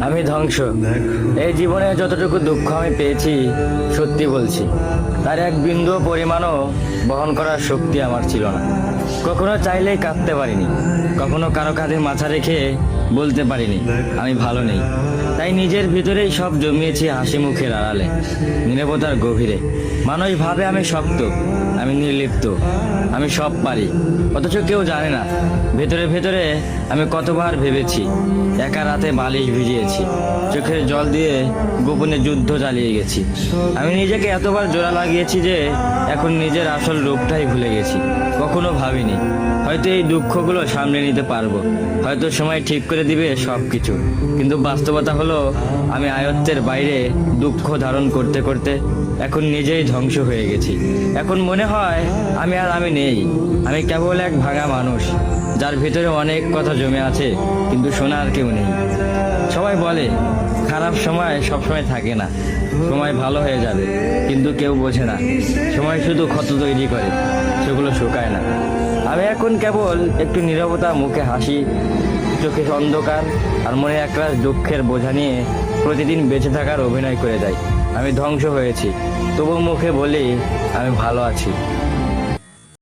আমি ধ্বংস। এই জীবনে যতটুকু দুঃখ আমি পেয়েছি, সত্যি বলছি, তার এক বিন্দু পরিমাণও বহন করার শক্তি আমার ছিল না। কখনো চাইলেই কাঁদতে পারিনি, কখনো কারো কাঁধে মাথা রেখে বলতে পারিনি আমি ভালো নেই। তাই নিজের ভিতরেই সব জমিয়েছি হাসি মুখের আড়ালে, নীরবতার গভীরে। মানুষ ভাবে আমি শক্ত, আমি নির্লিপ্ত, আমি সব পারি, অথচ কেউ জানে না ভেতরে ভেতরে আমি কতবার ভেবেছি। একা রাতে বালিশ ভিজিয়েছি, চোখের জল দিয়ে গোপনে যুদ্ধ চালিয়ে গেছি। আমি নিজেকে এতবার জোড়া লাগিয়েছি যে এখন নিজের আসল রূপটাই ভুলে গেছি। কখনো ভাবিনি হয়তো এই দুঃখগুলো সামলে নিতে পারবো, হয়তো সময় ঠিক করে দিবে সব কিছু। কিন্তু বাস্তবতা হলো আমি আয়ত্তের বাইরে দুঃখ ধারণ করতে করতে এখন নিজেই ধ্বংস হয়ে গেছি। এখন মনে হয় আমি নেই, আমি কেবল এক ভাঙা মানুষ, যার ভিতরে অনেক কথা জমে আছে কিন্তু শোনার কেউ নেই। সবাই বলে খারাপ সময় সবসময় থাকে না, সময় ভালো হয়ে যাবে, কিন্তু কেউ বোঝে না সময় শুধু ক্ষত তৈরি করে, সেগুলো শুকায় না। আমি এখন কেবল একটু নীরবতা, মুখে হাসি, চোখে অন্ধকার আর মনে একরাশ দুঃখের বোঝা নিয়ে প্রতিদিন বেঁচে থাকার অভিনয় করে যাই। আমি ধ্বংস হয়েছি, তবু মুখে বলি আমি ভালো আছি।